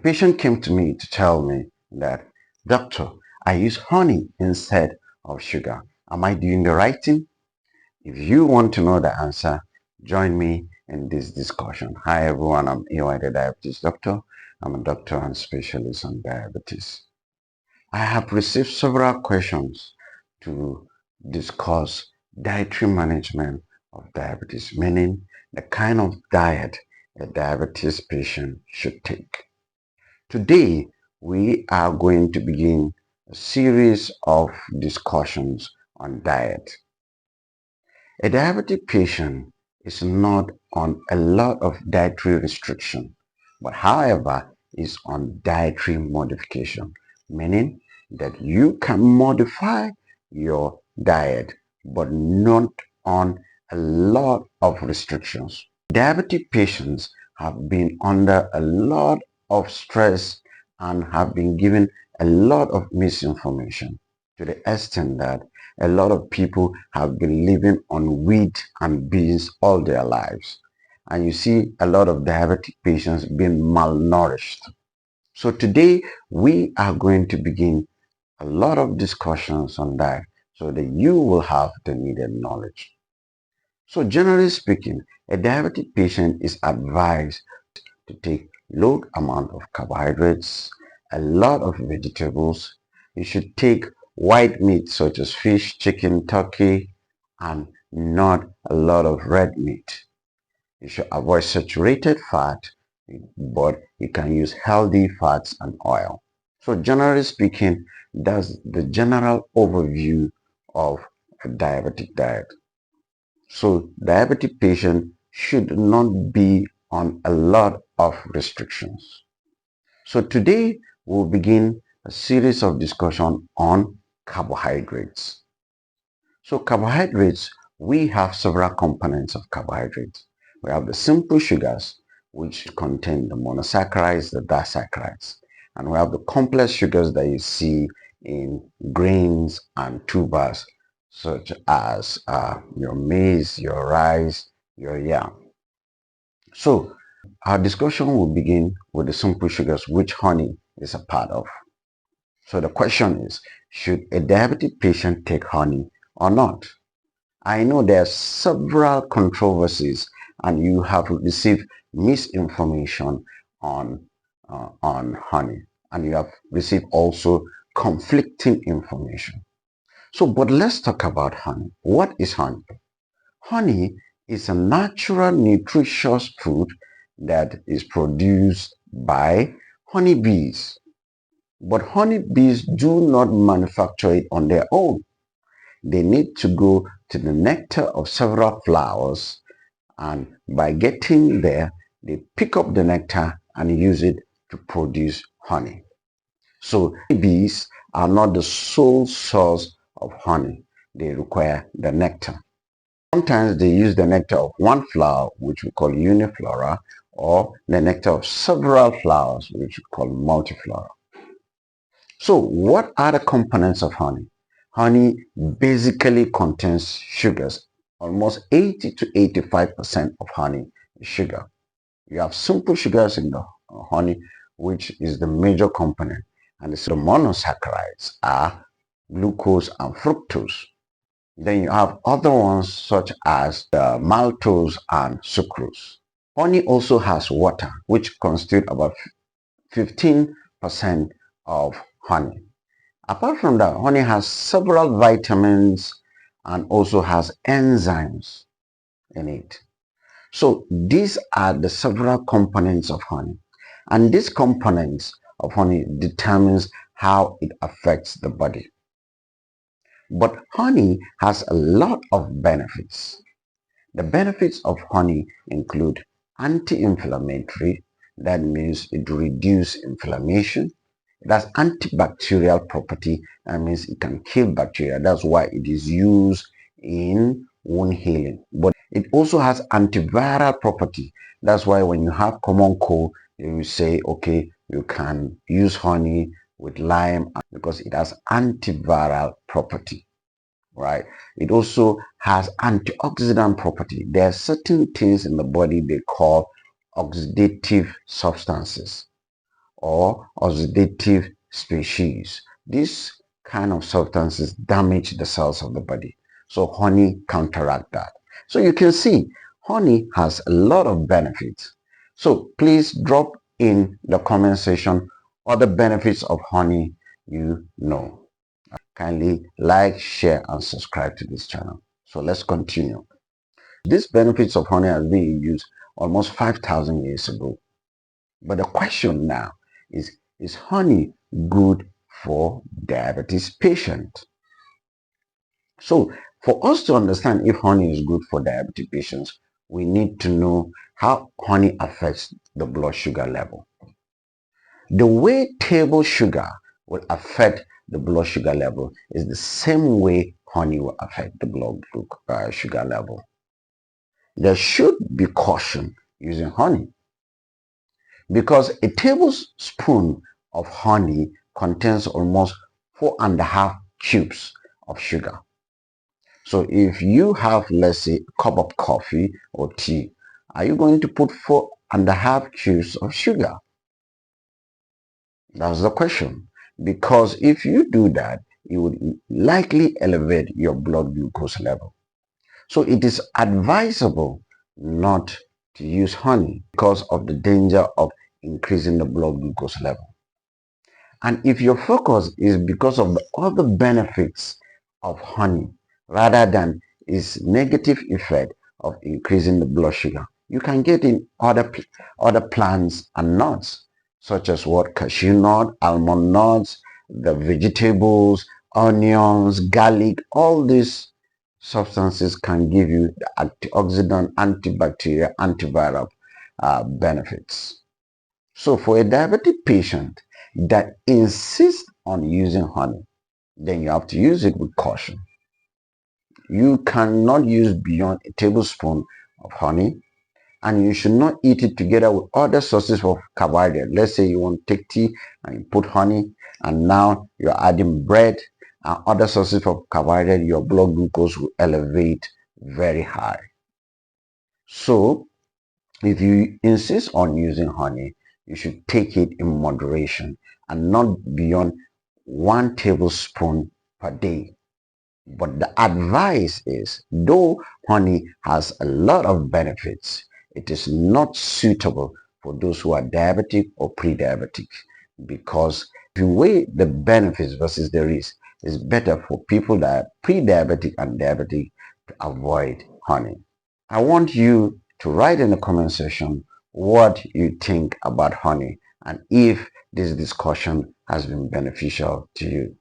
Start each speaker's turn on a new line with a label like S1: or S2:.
S1: patient came to me to tell me that, "Doctor, I use honey instead of sugar. Am I doing the right thing?" If you want to know the answer, join me in this discussion. Hi everyone, I'm AY the Diabetes Doctor. I'm a doctor and specialist on diabetes. I have received several questions to discuss dietary management of diabetes, meaning the kind of diet a diabetes patient should take. Today, we are going to begin a series of discussions on diet. A diabetic patient is not on a lot of dietary restriction, but however is on dietary modification, meaning that you can modify your diet but not on a lot of restrictions. Diabetic patients have been under a lot of stress and have been given a lot of misinformation to the extent that a lot of people have been living on wheat and beans all their lives. And you see a lot of diabetic patients being malnourished. So today we are going to begin a lot of discussions on that so that you will have the needed knowledge. So generally speaking, a diabetic patient is advised to take low amount of carbohydrates, a lot of vegetables. You should take white meat such as fish, chicken, turkey, and not a lot of red meat. You should avoid saturated fat, but you can use healthy fats and oil. So generally speaking, that's the general overview of a diabetic diet. So diabetic patient should not be on a lot of restrictions. So today we'll begin a series of discussion on carbohydrates. So carbohydrates, we have several components of carbohydrates. We have the simple sugars, which contain the monosaccharides, the disaccharides. And we have the complex sugars that you see in grains and tubers, such as your maize, your rice, your yam. So our discussion will begin with the simple sugars, which honey is a part of. So the question is, should a diabetic patient take honey or not? I know there are several controversies and you have received misinformation on honey, and you have received also conflicting information. So, but let's talk about honey. What is honey? Honey is a natural nutritious food that is produced by honeybees. But honeybees do not manufacture it on their own. They need to go to the nectar of several flowers, and by getting there, they pick up the nectar and use it to produce honey. So bees are not the sole source of honey. They require the nectar. Sometimes they use the nectar of one flower, which we call uniflora, or the nectar of several flowers, which we call multiflora. So what are the components of honey? Honey basically contains sugars. Almost 80 to 85% of honey is sugar. You have simple sugars in the honey, which is the major component. And the monosaccharides are glucose and fructose. Then you have other ones such as the maltose and sucrose. Honey also has water, which constitute about 15% of honey. Apart from that, honey has several vitamins and also has enzymes in it. So these are the several components of honey. And these components of honey determines how it affects the body. But honey has a lot of benefits. The benefits of honey include anti-inflammatory, that means it reduces inflammation. It has antibacterial property, that means it can kill bacteria. That's why it is used in wound healing. But it also has antiviral property. That's why when you have common cold, you say, okay, you can use honey with lime because it has antiviral property, right? It also has antioxidant property. There are certain things in the body they call oxidative substances. or oxidative species. These kind of substances damage the cells of the body. So honey counteract that. So you can see honey has a lot of benefits. So please drop in the comment section other benefits of honey you know. Kindly like, share, and subscribe to this channel. So let's continue. These benefits of honey has been in use almost 5,000 years ago. But the question now is honey good for diabetes patient? So for us to understand if honey is good for diabetes patients, we need to know how honey affects the blood sugar level. The way table sugar will affect the blood sugar level is the same way honey will affect the blood sugar level. There should be caution using honey because a tablespoon of honey contains almost 4.5 cubes of sugar. So if you have, let's say, a cup of coffee or tea, are you going to put 4.5 cubes of sugar? That's the question. Because if you do that, it would likely elevate your blood glucose level. So it is advisable not to use honey because of the danger of increasing the blood glucose level. And if your focus is because of the other benefits of honey rather than its negative effect of increasing the blood sugar, you can get in other plants and nuts such as what cashew nut, almond nuts, the vegetables, onions, garlic. All these substances can give you the antioxidant, antibacterial, antiviral benefits. So for a diabetic patient that insists on using honey, then you have to use it with caution. You cannot use beyond a tablespoon of honey, and you should not eat it together with other sources of carbohydrate. Let's say you want to take tea and you put honey, and now you're adding bread and other sources of carbohydrate, your blood glucose will elevate very high. So if you insist on using honey, you should take it in moderation and not beyond 1 tablespoon per day. But the advice is, though honey has a lot of benefits, it is not suitable for those who are diabetic or pre-diabetic, because if you weigh the benefits versus the risk, it's better for people that are pre-diabetic and diabetic to avoid honey. I want you to write in the comment section what you think about honey and if this discussion has been beneficial to you.